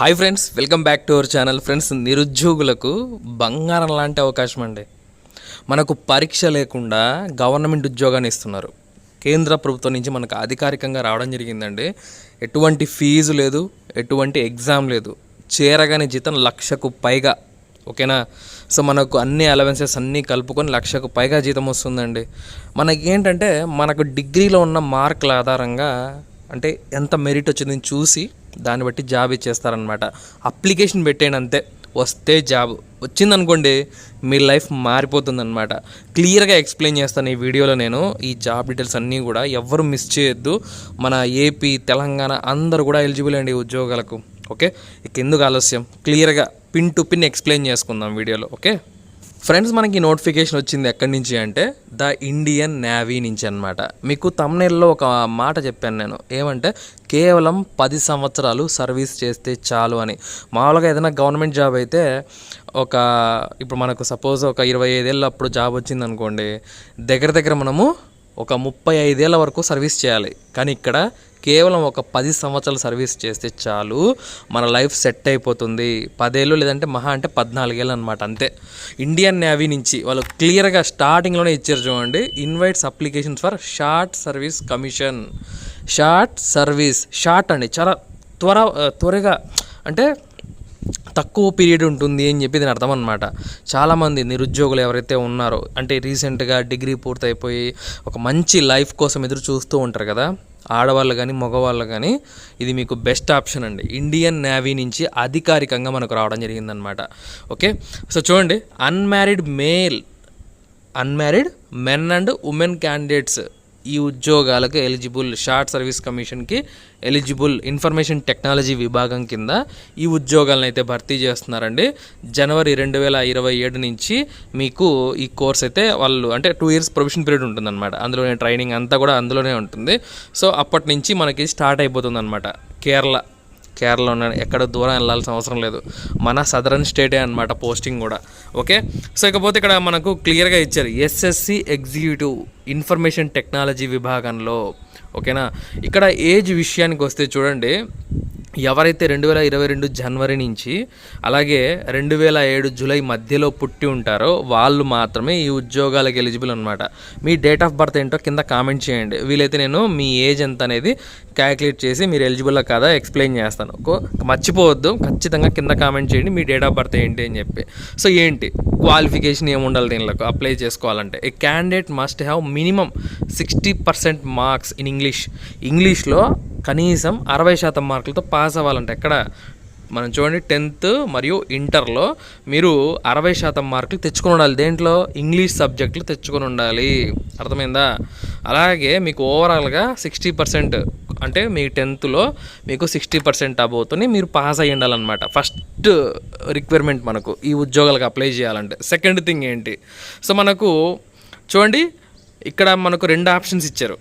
Hi friends, welcome back to our channel. Friends, నిరుద్యోగులకు బంగారం లాంటి అవకాశం అండి. మనకు పరీక్ష లేకుండా గవర్నమెంట్ ఉద్యోగాన్ని ఇస్తున్నారు. కేంద్ర ప్రభుత్వం నుంచి మనకు అధికారికంగా రావడం జరిగిందండి. ఎటువంటి ఫీజు లేదు, ఎటువంటి ఎగ్జామ్ లేదు. చేరగానే జీతం 1,00,000కు పైగా. ఓకేనా? సో మనకు అన్ని అలవెన్సెస్ అన్నీ కలుపుకొని 1,00,000కు పైగా జీతం వస్తుందండి. మనకి ఏంటంటే మనకు డిగ్రీలో ఉన్న మార్కుల ఆధారంగా అంటే ఎంత మెరిట్ వచ్చిందని చూసి దాన్ని బట్టి జాబ్ ఇచ్చేస్తారనమాట. అప్లికేషన్ పెట్టేయండి అంతే, వస్తే జాబ్ వచ్చిందనుకోండి మీ లైఫ్ మారిపోతుందన్నమాట. క్లియర్గా ఎక్స్ప్లెయిన్ చేస్తాను ఈ వీడియోలో. నేను ఈ జాబ్ డీటెయిల్స్ అన్నీ కూడా ఎవ్వరు మిస్ చేయొద్దు. మన ఏపీ, తెలంగాణ అందరూ కూడా ఎలిజిబుల్ అండి ఉద్యోగాలకు. ఓకే, ఇక ఎందుకు ఆలస్యం, క్లియర్గా పిన్ టు పిన్ ఎక్స్ప్లెయిన్ చేసుకుందాం వీడియోలో. ఓకే ఫ్రెండ్స్, మనకి నోటిఫికేషన్ వచ్చింది ఎక్కడి నుంచి అంటే ద ఇండియన్ నేవీ నుంచి అనమాట. మీకు తమ్నెయిల్లో ఒక మాట చెప్పాను నేను, ఏమంటే కేవలం 10 సంవత్సరాలు సర్వీస్ చేస్తే చాలు అని. మామూలుగా ఏదైనా గవర్నమెంట్ జాబ్ అయితే ఇప్పుడు మనకు సపోజ్ ఒక 25 ఏళ్ళ అప్పుడు జాబ్ వచ్చింది అనుకోండి, దగ్గర మనము ఒక 35 ఏళ్ళ వరకు సర్వీస్ చేయాలి. కానీ ఇక్కడ కేవలం ఒక 10 సంవత్సరాలు సర్వీస్ చేస్తే చాలు, మన లైఫ్ సెట్ అయిపోతుంది. 10 ఏళ్ళు లేదంటే మహా అంటే 14 ఏళ్ళు అనమాట, అంతే. ఇండియన్ నేవీ నుంచి వాళ్ళు క్లియర్గా స్టార్టింగ్లోనే ఇచ్చారు చూడండి, invites applications for short service commission. Short అండి, చాలా త్వరగా అంటే తక్కువ పీరియడ్ ఉంటుంది అని చెప్పి దీని అర్థం అనమాట. చాలామంది నిరుద్యోగులు ఎవరైతే ఉన్నారో, అంటే రీసెంట్గా డిగ్రీ పూర్తయిపోయి ఒక మంచి లైఫ్ కోసం ఎదురు చూస్తూ ఉంటారు కదా, ఆడవాళ్ళు కానీ మగవాళ్ళు కానీ, ఇది మీకు బెస్ట్ ఆప్షన్ అండి. ఇండియన్ నేవీ నుంచి అధికారికంగా మనకు రావడం జరిగిందనమాట. ఓకే, సో చూడండి, unmarried men and women candidates ఈ ఉద్యోగాలకు ఎలిజిబుల్. షార్ట్ సర్వీస్ కమిషన్కి ఎలిజిబుల్. ఇన్ఫర్మేషన్ టెక్నాలజీ విభాగం కింద ఈ ఉద్యోగాలను అయితే భర్తీ చేస్తున్నారండి. జనవరి 2027 నుంచి మీకు ఈ కోర్స్ అయితే వాళ్ళు అంటే 2 years ప్రొవిషన్ పీరియడ్ ఉంటుందన్నమాట. అందులోనే ట్రైనింగ్ అంతా కూడా అందులోనే ఉంటుంది. సో అప్పటి నుంచి మనకి స్టార్ట్ అయిపోతుంది అనమాట. కేరళ ఉన్న ఎక్కడ దూరం వెళ్ళాల్సిన అవసరం లేదు, మన సదరన్ స్టేటే అనమాట పోస్టింగ్ కూడా. ఓకే, సో ఇకపోతే ఇక్కడ మనకు క్లియర్గా ఇచ్చారు ఎస్ఎస్సి ఎగ్జిక్యూటివ్ ఇన్ఫర్మేషన్ టెక్నాలజీ విభాగంలో. ఓకేనా, ఇక్కడ ఏజ్ విషయానికి వస్తే చూడండి, ఎవరైతే 2022 జనవరి నుంచి అలాగే 2007 జూలై మధ్యలో పుట్టి ఉంటారో వాళ్ళు మాత్రమే ఈ ఉద్యోగాలకు ఎలిజిబుల్ అనమాట. మీ డేట్ ఆఫ్ బర్త్ ఏంటో కింద కామెంట్ చేయండి, వీలైతే నేను మీ ఏజ్ ఎంత అనేది క్యాలిక్యులేట్ చేసి మీరు ఎలిజిబుల్ కాదా ఎక్స్ప్లెయిన్ చేస్తాను. మర్చిపోవద్దు, ఖచ్చితంగా కింద కామెంట్ చేయండి మీ డేట్ ఆఫ్ బర్త్ ఏంటి అని చెప్పి. సో ఏంటి క్వాలిఫికేషన్ ఏముండాలి దీనిలో అప్లై చేసుకోవాలంటే, a candidate must have minimum 60% marks in ఇంగ్లీష్లో కనీసం 60% మార్కులతో పాస్ అవ్వాలంటే. ఎక్కడ మనం చూడండి, 10th మరియు ఇంటర్లో మీరు 60% మార్కులు తెచ్చుకొని ఉండాలి. దేంట్లో? ఇంగ్లీష్ సబ్జెక్టులు తెచ్చుకొని ఉండాలి. అర్థమైందా? అలాగే మీకు ఓవరాల్గా 60% అంటే మీ 10thలో మీకు 60% అబోతోని మీరు పాస్ అయ్యి ఉండాలన్నమాట. ఫస్ట్ రిక్వైర్మెంట్ మనకు ఈ ఉద్యోగాలకు అప్లై చేయాలంటే. సెకండ్ థింగ్ ఏంటి, సో మనకు చూడండి ఇక్కడ మనకు 2 ఆప్షన్స్ ఇచ్చారు.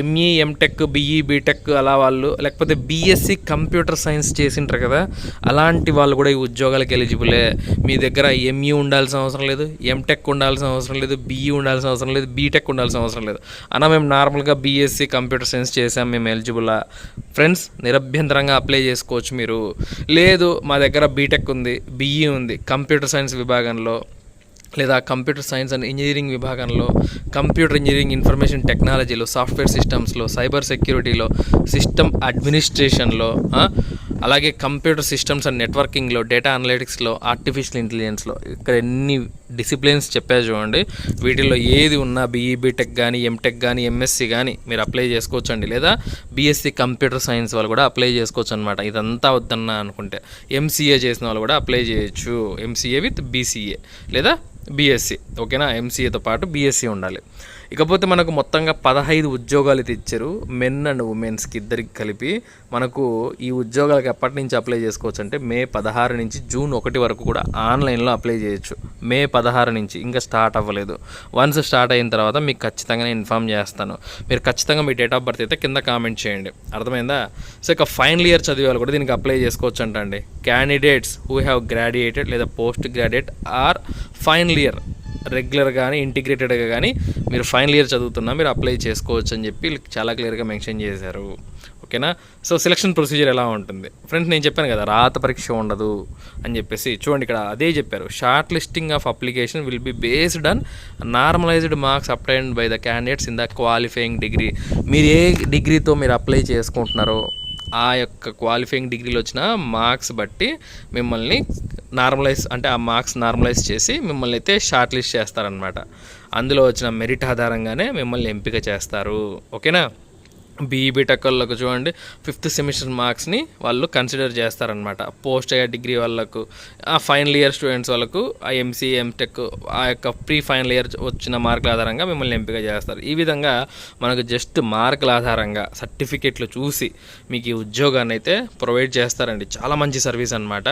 ఎంఈ, ఎంటెక్, బిఈ, బీటెక్ అలా వాళ్ళు, లేకపోతే బీఎస్సీ కంప్యూటర్ సైన్స్ చేసింటారు కదా, అలాంటి వాళ్ళు కూడా ఈ ఉద్యోగాలకు ఎలిజిబులే. మీ దగ్గర ఎంఈ ఉండాల్సిన అవసరం లేదు, ఎంటెక్ ఉండాల్సిన అవసరం లేదు, బీఈ ఉండాల్సిన అవసరం లేదు, బీటెక్ ఉండాల్సిన అవసరం లేదు. అన్న మేము నార్మల్గా బీఎస్సీ కంప్యూటర్ సైన్స్ చేసాం, మేము ఎలిజిబులా? ఫ్రెండ్స్, నిరభ్యంతరంగా అప్లై చేసుకోవచ్చు మీరు. లేదు మా దగ్గర బీటెక్ ఉంది, బీఈ ఉంది కంప్యూటర్ సైన్స్ విభాగంలో, లేదా కంప్యూటర్ సైన్స్ అండ్ ఇంజనీరింగ్ విభాగంలో, కంప్యూటర్ ఇంజనీరింగ్, ఇన్ఫర్మేషన్ టెక్నాలజీలో, సాఫ్ట్వేర్ సిస్టమ్స్లో, సైబర్ సెక్యూరిటీలో, సిస్టమ్ అడ్మినిస్ట్రేషన్లో, అలాగే కంప్యూటర్ సిస్టమ్స్ అండ్ నెట్వర్కింగ్లో, డేటా అనలిటిక్స్లో, ఆర్టిఫిషియల్ ఇంటెలిజెన్స్లో, ఇక్కడ ఎన్ని డిసిప్లిన్స్ చెప్పారు చూడండి. వీటిల్లో ఏది ఉన్నా బీఈ, బీటెక్ కానీ, ఎంటెక్ కానీ, ఎంఎస్సి కానీ మీరు అప్లై చేసుకోవచ్చండి. లేదా బీఎస్సీ కంప్యూటర్ సైన్స్ వాళ్ళు కూడా అప్లై చేసుకోవచ్చు అనమాట. ఇదంతా వద్దన్నా అనుకుంటే ఎంసీఏ చేసిన వాళ్ళు కూడా అప్లై చేయొచ్చు. ఎంసీఏ విత్ బీసీఏ లేదా బీఎస్సీ. ఓకేనా, ఎంసీఏతో పాటు బీఎస్సీ ఉండాలి. ఇకపోతే మనకు మొత్తంగా 15 ఉద్యోగాలు తెచ్చారు, మెన్ అండ్ ఉమెన్స్కి ఇద్దరికి కలిపి. మనకు ఈ ఉద్యోగాలకు ఎప్పటి నుంచి అప్లై చేసుకోవచ్చు అంటే మే 16 నుంచి జూన్ 1 వరకు కూడా ఆన్లైన్లో అప్లై చేయొచ్చు. మే 16 నుంచి, ఇంకా స్టార్ట్ అవ్వలేదు. వన్స్ స్టార్ట్ అయిన తర్వాత మీకు ఖచ్చితంగా నేను ఇన్ఫామ్ చేస్తాను. మీరు ఖచ్చితంగా మీ డేట్ ఆఫ్ బర్త్ అయితే కింద కామెంట్ చేయండి. అర్థమైందా? సో ఇక ఫైనల్ ఇయర్ చదివే వాళ్ళు కూడా దీనికి అప్లై చేసుకోవచ్చు అంటండి. క్యాండిడేట్స్ హూ హ్యావ్ గ్రాడ్యుయేటెడ్ లేదా post graduate or final year regular కానీ ఇంటిగ్రేటెడ్గా కానీ మీరు ఫైనల్ ఇయర్ చదువుతున్నా మీరు అప్లై చేసుకోవచ్చు అని చెప్పి చాలా క్లియర్గా మెన్షన్ చేశారు. ఓకేనా. సో సెలక్షన్ ప్రొసీజర్ ఎలా ఉంటుంది ఫ్రెండ్స్, నేను చెప్పాను కదా రాత పరీక్ష ఉండదు అని చెప్పేసి. చూడండి ఇక్కడ అదే చెప్పారు, short listing of application will be based on normalised marks obtained by the candidates in the qualifying degree. మీరు ఏ డిగ్రీతో మీరు అప్లై చేసుకుంటున్నారో ఆ యొక్క క్వాలిఫైయింగ్ డిగ్రీలో వచ్చిన మార్క్స్ బట్టి మిమ్మల్ని నార్మలైజ్, అంటే ఆ మార్క్స్ నార్మలైజ్ చేసి మిమ్మల్ని అయితే షార్ట్ లిస్ట్ చేస్తారనమాట. అందులో వచ్చిన మెరిట్ ఆధారంగానే మిమ్మల్ని ఎంపిక చేస్తారు, ఓకేనా. బీటెక్ వాళ్ళకు చూడండి 5th సెమిస్టర్ మార్క్స్ని వాళ్ళు కన్సిడర్ చేస్తారనమాట. పోస్ట్ డిగ్రీ వాళ్ళకు, ఆ ఫైనల్ ఇయర్ స్టూడెంట్స్ వాళ్ళకు, ఆ ఎంసీఏ ఎంటెక్ ఆ యొక్క ప్రీ ఫైనల్ ఇయర్ వచ్చిన మార్కుల ఆధారంగా మిమ్మల్ని ఎంపిక చేస్తారు. ఈ విధంగా మనకు జస్ట్ మార్కుల ఆధారంగా సర్టిఫికెట్లు చూసి మీకు ఈ ఉద్యోగాన్ని అయితే ప్రొవైడ్ చేస్తారండి. చాలా మంచి సర్వీస్ అనమాట.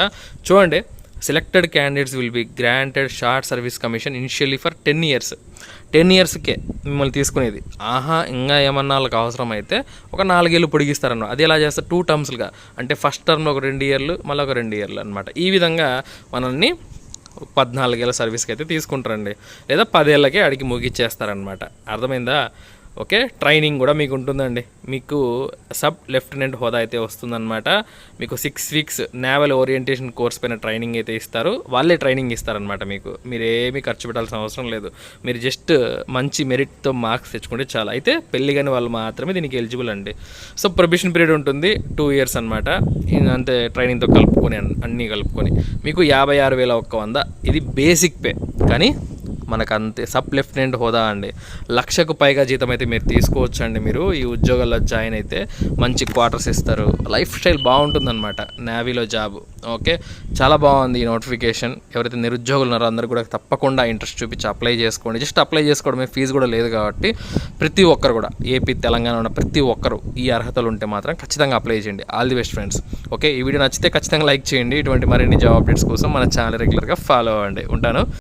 చూడండి, selected candidates will be granted short service commission initially for 10 years. 10 yearsకే మిమ్మల్ని తీసుకునేది. ఇంకా ఏమన్నా వాళ్ళకి అవసరం అయితే ఒక 4 ఏళ్ళు పొడిగిస్తారన్నమాట. అది ఎలా చేస్తారు, 2 termsగా, అంటే ఫస్ట్ టర్మ్లో ఒక 2 years, మళ్ళీ ఒక 2 years అనమాట. ఈ విధంగా మనల్ని 14 ఏళ్ళ సర్వీస్కి అయితే తీసుకుంటారండి, లేదా 10 ఏళ్ళకే అడిగి ముగిచ్చేస్తారనమాట. అర్థమైందా? ఓకే. ట్రైనింగ్ కూడా మీకు ఉంటుందండి. మీకు సబ్ లెఫ్టినెంట్ హోదా అయితే వస్తుందన్నమాట. మీకు 6 weeks నేవల్ ఓరియంటేషన్ కోర్స్ పైన ట్రైనింగ్ అయితే ఇస్తారు. వాళ్ళే ట్రైనింగ్ ఇస్తారనమాట. మీరు ఏమీ ఖర్చు పెట్టాల్సిన అవసరం లేదు. మీరు జస్ట్ మంచి మెరిట్తో మార్క్స్ తెచ్చుకుంటే చాలా. అయితే పెళ్లి కాని వాళ్ళు మాత్రమే దీనికి ఎలిజిబుల్ అండి. సో ప్రొబేషన్ పీరియడ్ ఉంటుంది 2 years అనమాట. అంతే, ట్రైనింగ్తో కలుపుకొని అన్నీ కలుపుకొని మీకు 56,100 ఇది బేసిక్ పే. కానీ మనకు అంతే సబ్ లెఫ్టినెంట్ హోదా అండి. 1,00,000కు పైగా జీతం అయితే మీరు తీసుకోవచ్చు అండి. మీరు ఈ ఉద్యోగాల్లో జాయిన్ అయితే మంచి క్వార్టర్స్ ఇస్తారు, లైఫ్ స్టైల్ బాగుంటుందన్నమాట. నేవీలో జాబ్. ఓకే, చాలా బాగుంది ఈ నోటిఫికేషన్. ఎవరైతే నిరుద్యోగులు ఉన్నారో అందరూ కూడా తప్పకుండా ఇంట్రెస్ట్ చూపించి అప్లై చేసుకోండి. జస్ట్ అప్లై చేసుకోవడమే, ఫీజు కూడా లేదు కాబట్టి ప్రతి ఒక్కరు కూడా, ఏపీ తెలంగాణ ఉన్న ప్రతి ఒక్కరు ఈ అర్హతలు ఉంటే మాత్రం ఖచ్చితంగా అప్లై చేయండి. All the best friends. Okay, ఈ వీడియో నచ్చితే ఖచ్చితంగా లైక్ చేయండి. ఇటువంటి మరిన్ని జాబ్ అప్డేట్స్ కోసం మన ఛానల్ రెగ్యులర్గా ఫాలో అవ్వండి. ఉంటాను.